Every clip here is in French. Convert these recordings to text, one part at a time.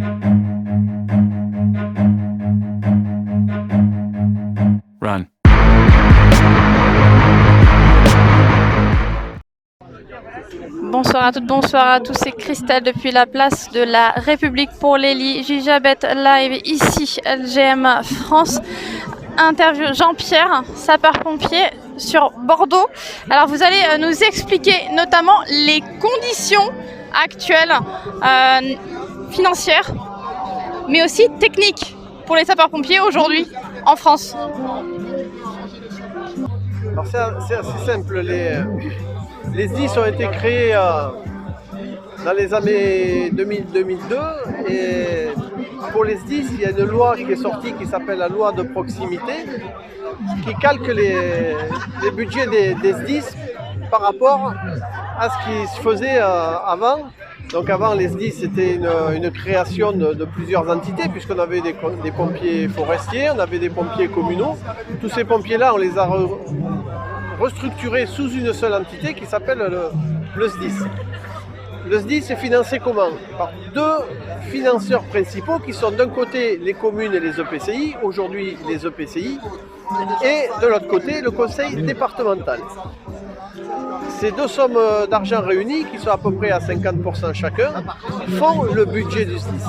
Run. Bonsoir à toutes, bonsoir à tous, c'est Christelle depuis la place de la République pour l'Élie, Jujabet live ici, LGM France. Interview Jean-Pierre, sapeur-pompier sur Bordeaux. Alors vous allez nous expliquer notamment les conditions actuelles financières, mais aussi techniques pour les sapeurs-pompiers aujourd'hui en France. Alors c'est assez simple, les SDIS ont été créés dans les années 2000-2002 et pour les SDIS, il y a une loi qui est sortie qui s'appelle la loi de proximité qui calque les budgets des SDIS par rapport à ce qui se faisait avant. Donc avant, les SDIS, c'était une création de plusieurs entités puisqu'on avait des pompiers forestiers, on avait des pompiers communaux. Tous ces pompiers-là, on les a restructurés sous une seule entité qui s'appelle le SDIS. Le SDIS est financé comment? Par deux financeurs principaux qui sont d'un côté les communes et les EPCI, aujourd'hui les EPCI, et de l'autre côté le conseil départemental. Ces deux sommes d'argent réunies, qui sont à peu près à 50% chacun, font le budget du SDIS.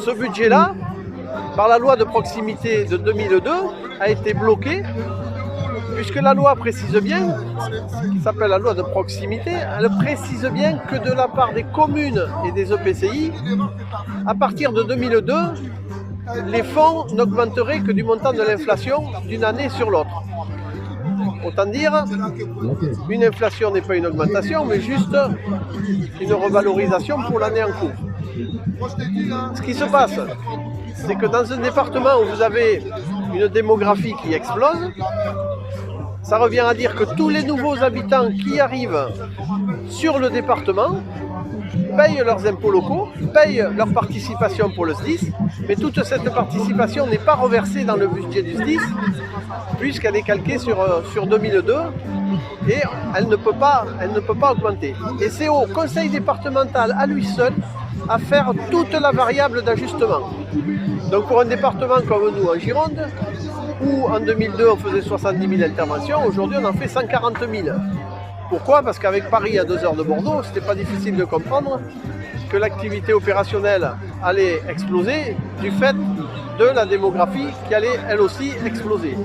Ce budget-là, par la loi de proximité de 2002, a été bloqué puisque la loi précise bien, qui s'appelle la loi de proximité, elle précise bien que de la part des communes et des EPCI, à partir de 2002, les fonds n'augmenteraient que du montant de l'inflation d'une année sur l'autre. Autant dire, une inflation n'est pas une augmentation, mais juste une revalorisation pour l'année en cours. Ce qui se passe, c'est que dans un département où vous avez une démographie qui explose, ça revient à dire que tous les nouveaux habitants qui arrivent sur le département payent leurs impôts locaux, payent leur participation pour le SDIS, mais toute cette participation n'est pas reversée dans le budget du SDIS, puisqu'elle est calquée sur 2002 et elle ne peut pas augmenter. Et c'est au conseil départemental à lui seul à faire toute la variable d'ajustement. Donc pour un département comme nous en Gironde, où en 2002 on faisait 70 000 interventions, aujourd'hui on en fait 140 000. Pourquoi? Parce qu'avec Paris à 2 heures de Bordeaux, c'était pas difficile de comprendre que l'activité opérationnelle allait exploser du fait de la démographie qui allait elle aussi exploser.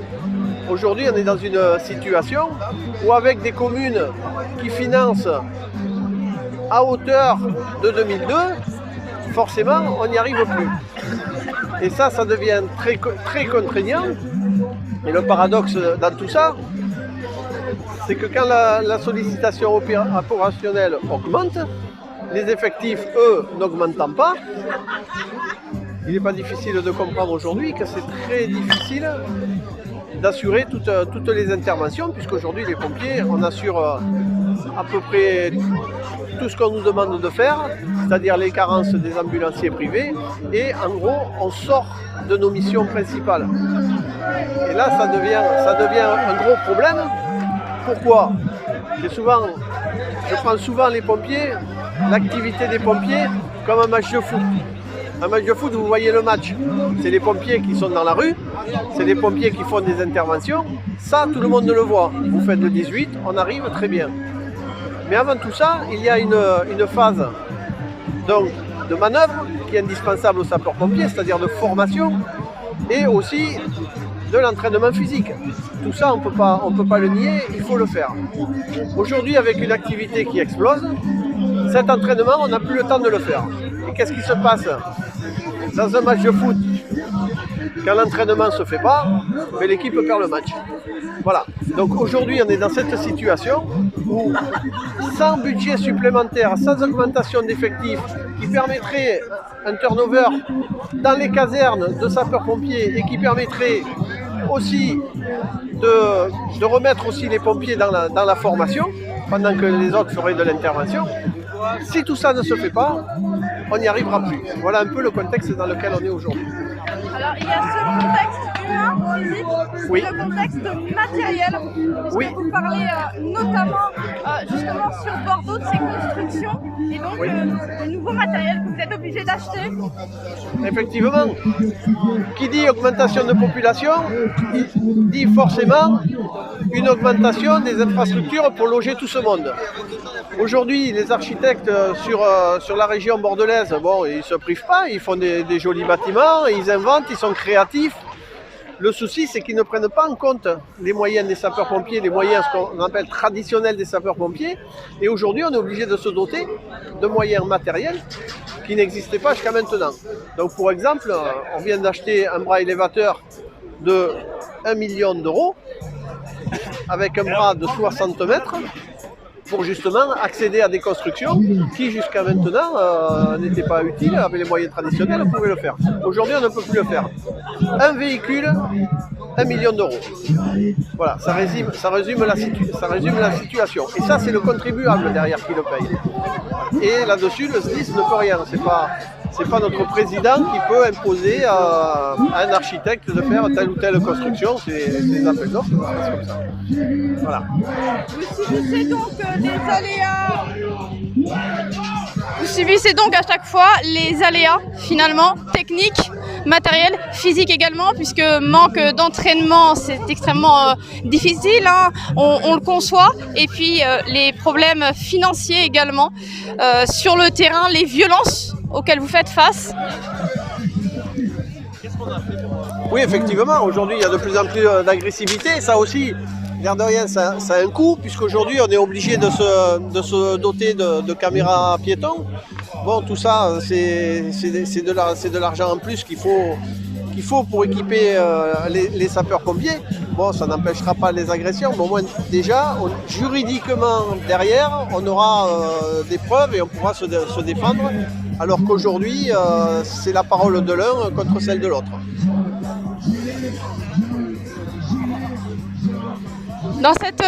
Aujourd'hui on est dans une situation où avec des communes qui financent à hauteur de 2002, forcément on n'y arrive plus. Et ça devient très contraignant. Et le paradoxe dans tout ça, c'est que quand la sollicitation opérationnelle augmente, les effectifs, eux, n'augmentant pas, il n'est pas difficile de comprendre aujourd'hui que c'est très difficile d'assurer toutes les interventions, puisqu'aujourd'hui les pompiers, on assure à peu près tout ce qu'on nous demande de faire, c'est-à-dire les carences des ambulanciers privés, et en gros on sort de nos missions principales. Et là ça devient un gros problème. Pourquoi? Je prends souvent les pompiers, l'activité des pompiers comme un match de foot. Un match de foot, vous voyez le match, c'est les pompiers qui sont dans la rue, c'est les pompiers qui font des interventions, ça tout le monde le voit. Vous faites le 18, on arrive très bien. Mais avant tout ça, il y a une phase donc, de manœuvre qui est indispensable aux sapeurs-pompiers, c'est-à-dire de formation, et aussi de l'entraînement physique. Tout ça, on peut pas le nier, il faut le faire. Aujourd'hui, avec une activité qui explose, cet entraînement, on n'a plus le temps de le faire. Et qu'est-ce qui se passe dans un match de foot? Quand l'entraînement ne se fait pas, mais l'équipe perd le match. Voilà. Donc aujourd'hui, on est dans cette situation où, sans budget supplémentaire, sans augmentation d'effectifs, qui permettrait un turnover dans les casernes de sapeurs-pompiers et qui permettrait aussi de remettre aussi les pompiers dans la formation, pendant que les autres feraient de l'intervention. Si tout ça ne se fait pas, on n'y arrivera plus. Voilà un peu le contexte dans lequel on est aujourd'hui. Alors il y a ce contexte humain, physique, oui. le contexte matériel. Oui. Vous parlez notamment justement sur Bordeaux de ces constructions et donc le nouveau matériel que vous êtes obligé d'acheter. Effectivement, qui dit augmentation de population, dit forcément une augmentation des infrastructures pour loger tout ce monde. Aujourd'hui, les architectes sur la région bordelaise, bon, ils ne se privent pas, ils font des jolis bâtiments, ils inventent, ils sont créatifs. Le souci, c'est qu'ils ne prennent pas en compte les moyens des sapeurs-pompiers, les moyens ce qu'on appelle traditionnels des sapeurs-pompiers. Et aujourd'hui, on est obligé de se doter de moyens matériels qui n'existaient pas jusqu'à maintenant. Donc, pour exemple, on vient d'acheter un bras élévateur de 1 million d'euros avec un bras de 60 mètres pour justement accéder à des constructions qui jusqu'à maintenant n'étaient pas utiles. Avec les moyens traditionnels, on pouvait le faire. Aujourd'hui, on ne peut plus le faire. Un véhicule, 1 million d'euros. Voilà, ça résume la situation. Et ça, c'est le contribuable derrière qui le paye. Et là-dessus, le SDIS ne peut rien. C'est pas notre président qui peut imposer à un architecte de faire telle ou telle construction. C'est des appels d'offres, ça passe comme ça. Voilà. Vous subissez donc les aléas. Vous subissez donc à chaque fois les aléas, finalement, techniques, matériels, physiques également, puisque manque d'entraînement, c'est extrêmement difficile, hein, on le conçoit. Et puis les problèmes financiers également. Sur le terrain, les violences auxquelles vous faites face. Oui, effectivement, aujourd'hui, il y a de plus en plus d'agressivité. Ça aussi, l'air de rien, ça a un coût, puisqu'aujourd'hui, on est obligé de se doter de caméras piétons. Bon, tout ça, c'est de l'argent en plus qu'il faut pour équiper les sapeurs-pompiers. Bon, ça n'empêchera pas les agressions, mais au moins, déjà, juridiquement, derrière, on aura des preuves et on pourra se défendre, alors qu'aujourd'hui, c'est la parole de l'un contre celle de l'autre. Dans cette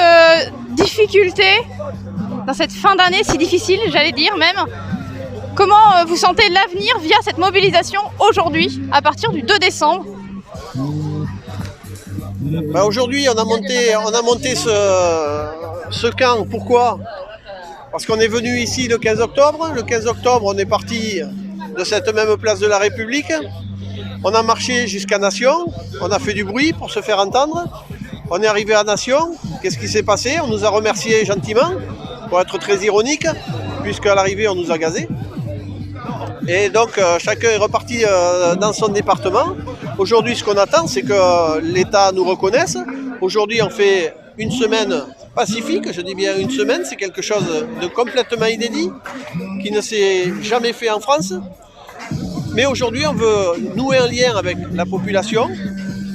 difficulté, dans cette fin d'année si difficile, j'allais dire même, comment vous sentez l'avenir via cette mobilisation aujourd'hui, à partir du 2 décembre ? Aujourd'hui, on a monté ce camp. Pourquoi ? Parce qu'on est venu ici le 15 octobre. Le 15 octobre, on est parti de cette même place de la République. On a marché jusqu'à Nation. On a fait du bruit pour se faire entendre. On est arrivé à Nation. Qu'est-ce qui s'est passé ? On nous a remerciés gentiment, pour être très ironique, puisqu'à l'arrivée, on nous a gazés. Et donc, chacun est reparti dans son département. Aujourd'hui, ce qu'on attend, c'est que l'État nous reconnaisse. Aujourd'hui, on fait une semaine pacifique. Je dis bien une semaine, c'est quelque chose de complètement inédit, qui ne s'est jamais fait en France. Mais aujourd'hui, on veut nouer un lien avec la population,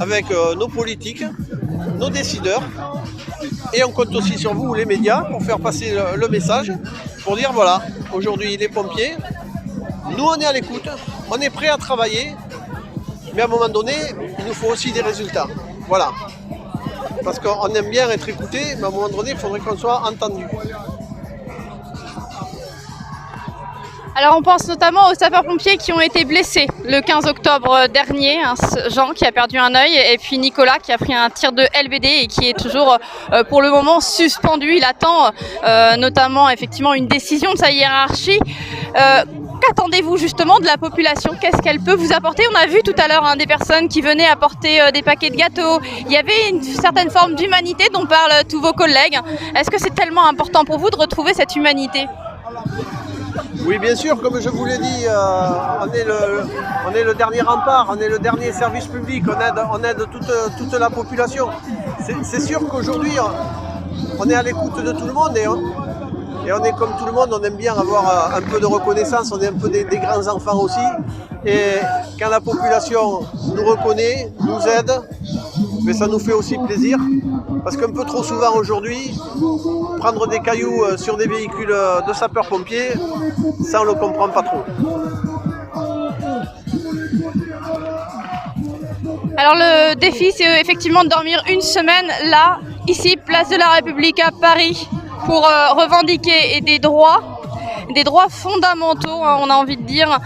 avec nos politiques, nos décideurs. Et on compte aussi sur vous, les médias, pour faire passer le message, pour dire voilà, aujourd'hui, les pompiers, nous, on est à l'écoute, on est prêt à travailler, mais à un moment donné, il nous faut aussi des résultats. Voilà. Parce qu'on aime bien être écouté, mais à un moment donné, il faudrait qu'on soit entendu. Alors on pense notamment aux sapeurs-pompiers qui ont été blessés le 15 octobre dernier, Jean qui a perdu un œil et puis Nicolas qui a pris un tir de LBD et qui est toujours pour le moment suspendu. Il attend notamment effectivement une décision de sa hiérarchie. Qu'attendez-vous justement de la population ? Qu'est-ce qu'elle peut vous apporter ? On a vu tout à l'heure des personnes qui venaient apporter des paquets de gâteaux. Il y avait une certaine forme d'humanité dont parlent tous vos collègues. Est-ce que c'est tellement important pour vous de retrouver cette humanité ? Oui, bien sûr, comme je vous l'ai dit, on est le dernier rempart, on est le dernier service public, on aide toute la population. C'est sûr qu'aujourd'hui, on est à l'écoute de tout le monde et on est comme tout le monde, on aime bien avoir un peu de reconnaissance, on est un peu des grands enfants aussi. Et quand la population nous reconnaît, nous aide, mais ça nous fait aussi plaisir. Parce qu'un peu trop souvent aujourd'hui, prendre des cailloux sur des véhicules de sapeurs-pompiers, ça on ne le comprend pas trop. Alors le défi, c'est effectivement de dormir une semaine là, ici, place de la République à Paris, pour revendiquer des droits. des droits fondamentaux, hein, on a envie de dire,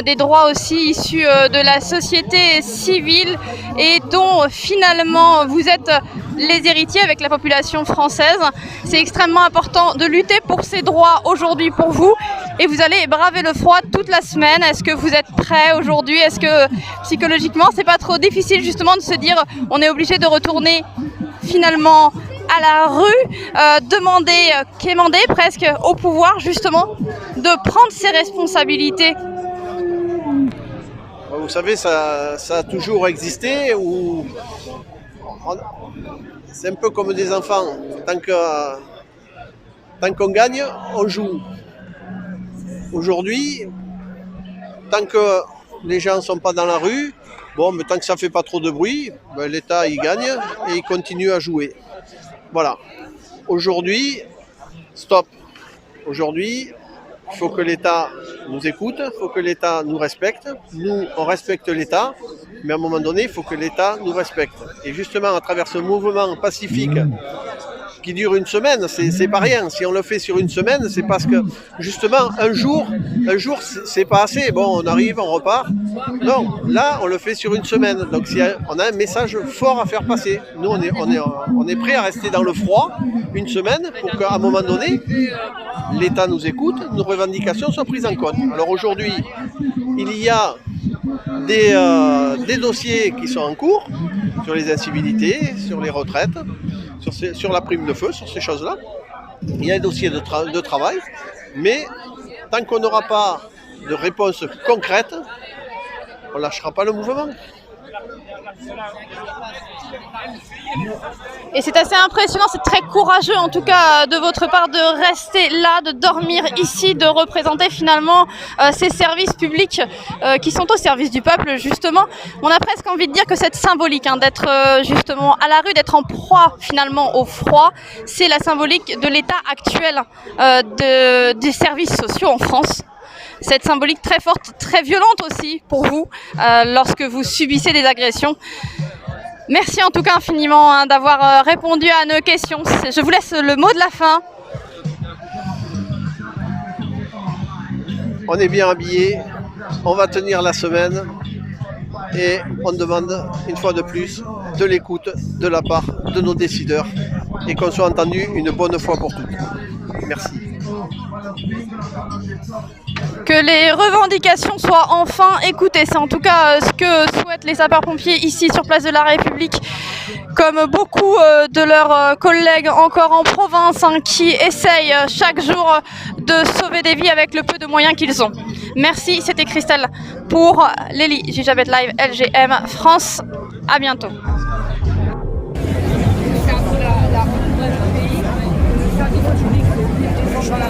des droits aussi issus de la société civile et dont finalement vous êtes les héritiers avec la population française. C'est extrêmement important de lutter pour ces droits aujourd'hui pour vous et vous allez braver le froid toute la semaine. Est-ce que vous êtes prêts aujourd'hui? Est-ce que psychologiquement c'est pas trop difficile justement de se dire on est obligé de retourner finalement à la rue, quémander presque au pouvoir justement de prendre ses responsabilités? Vous savez, ça a toujours existé. C'est un peu comme des enfants. Tant qu'on gagne, on joue. Aujourd'hui, tant que les gens ne sont pas dans la rue, mais tant que ça ne fait pas trop de bruit, l'État il gagne et il continue à jouer. Voilà. Aujourd'hui, stop. Aujourd'hui, il faut que l'État nous écoute, il faut que l'État nous respecte. Nous, on respecte l'État, mais à un moment donné, il faut que l'État nous respecte. Et justement, à travers ce mouvement pacifique qui dure une semaine, c'est pas rien. Si on le fait sur une semaine, c'est parce que justement, un jour, c'est pas assez. Bon, on arrive, on repart. Non, là, on le fait sur une semaine. Donc, on a un message fort à faire passer. Nous, on est prêt à rester dans le froid une semaine pour qu'à un moment donné, l'État nous écoute, nos revendications soient prises en compte. Alors aujourd'hui, il y a des dossiers qui sont en cours sur les incivilités, sur les retraites, sur la prime de feu, sur ces choses-là. Il y a un dossier de travail, mais tant qu'on n'aura pas de réponse concrète, on ne lâchera pas le mouvement. Et c'est assez impressionnant, c'est très courageux en tout cas de votre part de rester là, de dormir ici, de représenter finalement ces services publics qui sont au service du peuple justement. On a presque envie de dire que c'est symbolique d'être justement à la rue, d'être en proie finalement au froid. C'est la symbolique de l'état actuel des services sociaux en France. Cette symbolique très forte, très violente aussi pour vous lorsque vous subissez des agressions. Merci en tout cas infiniment d'avoir répondu à nos questions. Je vous laisse le mot de la fin. On est bien habillés, on va tenir la semaine et on demande une fois de plus de l'écoute de la part de nos décideurs et qu'on soit entendu une bonne fois pour toutes. Merci. Que les revendications soient enfin écoutées. C'est en tout cas ce que souhaitent les sapeurs-pompiers ici sur Place de la République, comme beaucoup de leurs collègues encore en province qui essayent chaque jour de sauver des vies avec le peu de moyens qu'ils ont. Merci, c'était Christelle pour Lélie Jujabet Live LGM France. À bientôt. Voilà.